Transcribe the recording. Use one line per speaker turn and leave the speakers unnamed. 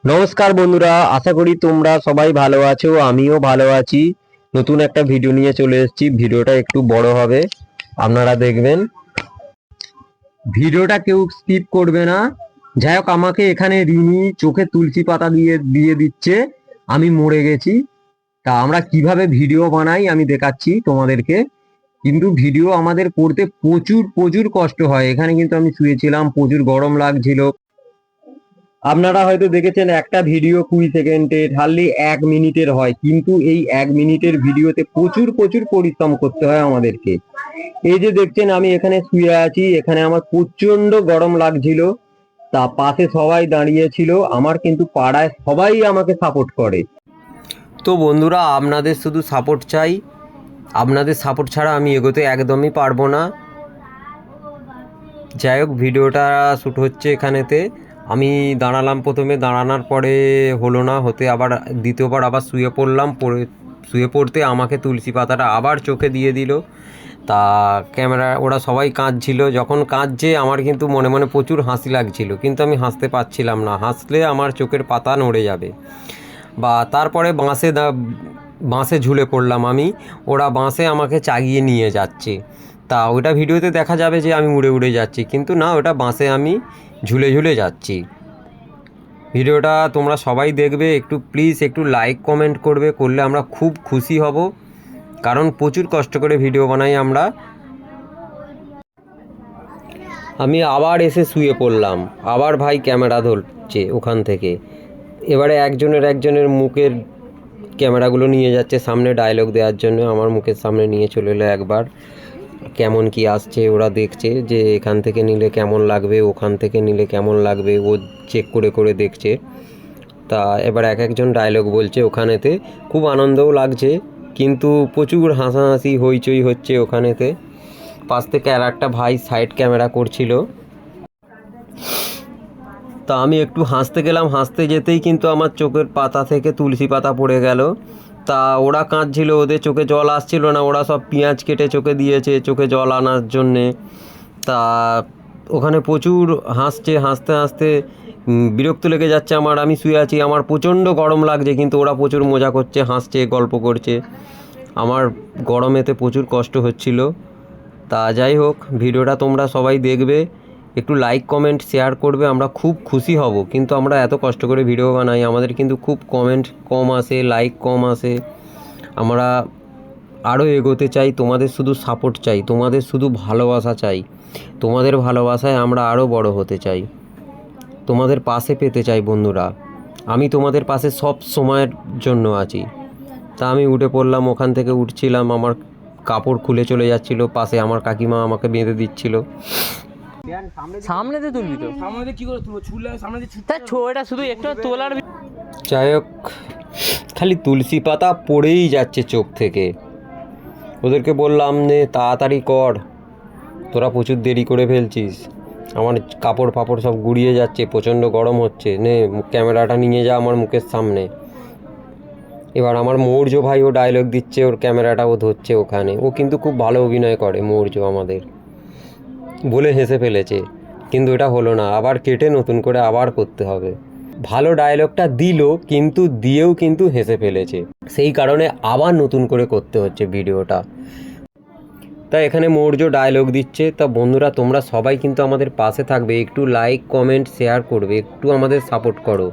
নমস্কার বন্ধুরা, আশা করি তোমরা সবাই ভালো আছো। আমিও ভালো আছি। নতুন একটা ভিডিও নিয়ে চলে এসেছি। ভিডিওটা একটু বড় হবে, আপনারা দেখবেন। ভিডিওটা কেউ স্কিপ করবে না। যাই হোক, আমাকে এখানে রিমি চোখে তুলসী পাতা দিয়ে দিয়ে দিচ্ছে। আমি মরে গেছি। তা আমরা কিভাবে ভিডিও বানাই আমি দেখাচ্ছি তোমাদেরকে। কিন্তু ভিডিও আমাদের করতে প্রচুর প্রচুর কষ্ট হয়। এখানে কিন্তু আমি শুয়েছিলাম, প্রচুর গরম লাগছিল। আপনারা হয়তো দেখেছেন একটা ভিডিও 20 সেকেন্ডের, হার্ডলি 1 মিনিটের হয়, কিন্তু এই 1 মিনিটের ভিডিওতে প্রচুর প্রচুর পরিশ্রম করতে হয় আমাদেরকে। এই যে দেখছেন আমি এখানে শুয়ে আছি, এখানে আমার প্রচন্ড গরম লাগছিল। তা পাশে সবাই দাঁড়িয়ে ছিল, আমার কিন্তু পাড়ায় সবাই আমাকে সাপোর্ট করে। তো বন্ধুরা, আপনাদের শুধু সাপোর্ট চাই। আপনাদের সাপোর্ট ছাড়া আমি এগোতে একদমই পারবো না। যাই হোক, ভিডিওটা শ্যুট হচ্ছে এখানেতে। আমি দাঁড়ালাম, প্রথমে দাঁড়ানোর পরে হলো না, হতে আবার দ্বিতীয়বার আবার শুয়ে পড়লাম। শুয়ে পড়তে আমাকে তুলসী পাতাটা আবার চোখে দিয়ে দিল। তা ক্যামেরা ওরা সবাই কাঁদছিল। যখন কাঁদছে আমার কিন্তু মনে মনে প্রচুর হাসি লাগছিল, কিন্তু আমি হাসতে পারছিলাম না। হাসলে আমার চোখের পাতা নড়ে যাবে। বা তারপরে বাঁশে ঝুলে পড়লাম আমি। ওরা বাঁশে আমাকে চাগিয়ে নিয়ে যাচ্ছে। তা ওটা ভিডিওতে দেখা যাবে যে আমি উড়ে উড়ে যাচ্ছি, কিন্তু না, ওটা বাঁশে আমি ঝুলে ঝুলে যাচ্ছি। ভিডিওটা তোমরা সবাই দেখবে। একটু প্লিজ একটু লাইক কমেন্ট করবে, করলে আমরা খুব খুশি হব। কারণ প্রচুর কষ্ট করে ভিডিও বানাই আমরা। আমি আবার এসে শুয়ে পড়লাম। আবার ভাই ক্যামেরা ধরছে ওখান থেকে। এবারে একজনের মুখের ক্যামেরাগুলো নিয়ে যাচ্ছে সামনে ডায়লগ দেওয়ার জন্য। আমার মুখের সামনে নিয়ে চলে এলো একবার। কেমন কি আসছে ওরা দেখছে, যে এখান থেকে নিলে কেমন লাগবে, ওখান থেকে নিলে কেমন লাগবে, ও চেক করে করে দেখছে। তা এবার একজন ডায়লগ বলছে ওখানেতে। খুব আনন্দও লাগছে, কিন্তু প্রচুর হাসাহাসি হইচই হচ্ছে ওখানেতে। পাশ থেকে আর একটা ভাই সাইড ক্যামেরা করছিল। তা আমি একটু হাসতে গেলাম, হাসতে যেতেই কিন্তু আমার চোখের পাতা থেকে তুলসী পাতা পড়ে গেল। তা ওরা কাঁদছিল, ওদের চোখে জল আসছিল না। ওরা সব পেঁয়াজ কেটে চোখে দিয়েছে চোখে জল আনার জন্যে। তা ওখানে প্রচুর হাসছে, হাসতে হাসতে বিরক্ত লেগে যাচ্ছে আমার। আমি শুয়ে আছি, আমার প্রচণ্ড গরম লাগছে, কিন্তু ওরা প্রচুর মজা করছে, হাসছে, গল্প করছে। আমার গরমেতে প্রচুর কষ্ট হচ্ছিল। তা যাই হোক, ভিডিওটা তোমরা সবাই দেখবে, একটু লাইক কমেন্ট শেয়ার করবে, আমরা খুব খুশি হব। কিন্তু আমরা এত কষ্ট করে ভিডিও বানাই, আমাদের কিন্তু খুব কমেন্ট কম আসে, লাইক কম আসে। আমরা আরও এগোতে চাই, তোমাদের শুধু সাপোর্ট চাই, তোমাদের শুধু ভালোবাসা চাই। তোমাদের ভালোবাসায় আমরা আরও বড় হতে চাই, তোমাদের পাশে পেতে চাই বন্ধুরা। আমি তোমাদের পাশে সব সময়ের জন্য আছি। তা আমি উঠে পড়লাম, ওখান থেকে উঠছিলাম, আমার কাপড় খুলে চলে যাচ্ছিল। পাশে আমার কাকিমা আমাকে বেঁধে দিচ্ছিল।
সামনেতে তুলবি তো,
সামনে কি করে তুলবো? ছুলে সামনে
তা ছোটা শুধু একটু তোলার।
যাই হোক, খালি তুলসী পাতা পড়েই যাচ্ছে চোখ থেকে। ওদেরকে বললাম নে তাড়াতাড়ি কর, তোরা প্রচুর দেরি করে ফেলছিস। আমার কাপড় ফাপড় সব গুড়িয়ে যাচ্ছে, প্রচণ্ড গরম হচ্ছে, নে ক্যামেরাটা নিয়ে যা আমার মুখের সামনে। এবার আমার মৌর্য ভাই ও ডায়লগ দিচ্ছে, ওর ক্যামেরাটা ও ধরছে ওখানে। ও কিন্তু খুব ভালো অভিনয় করে মৌর্য আমাদের, বলে হেসে ফেলেছে। কিন্তু এটা হলো না, আবার কেটে নতুন করে আবার করতে হবে। ভালো ডায়লগটা দিল, কিন্তু দিয়েও কিন্তু হেসে ফেলেছে, সেই কারণে আবার নতুন করে করতে হচ্ছে ভিডিওটা। তা এখানে মৌর্য ডায়লগ দিচ্ছে। তা বন্ধুরা, তোমরা সবাই কিন্তু আমাদের পাশে থাকবে, একটু লাইক কমেন্ট শেয়ার করবে, একটু আমাদের সাপোর্ট করো।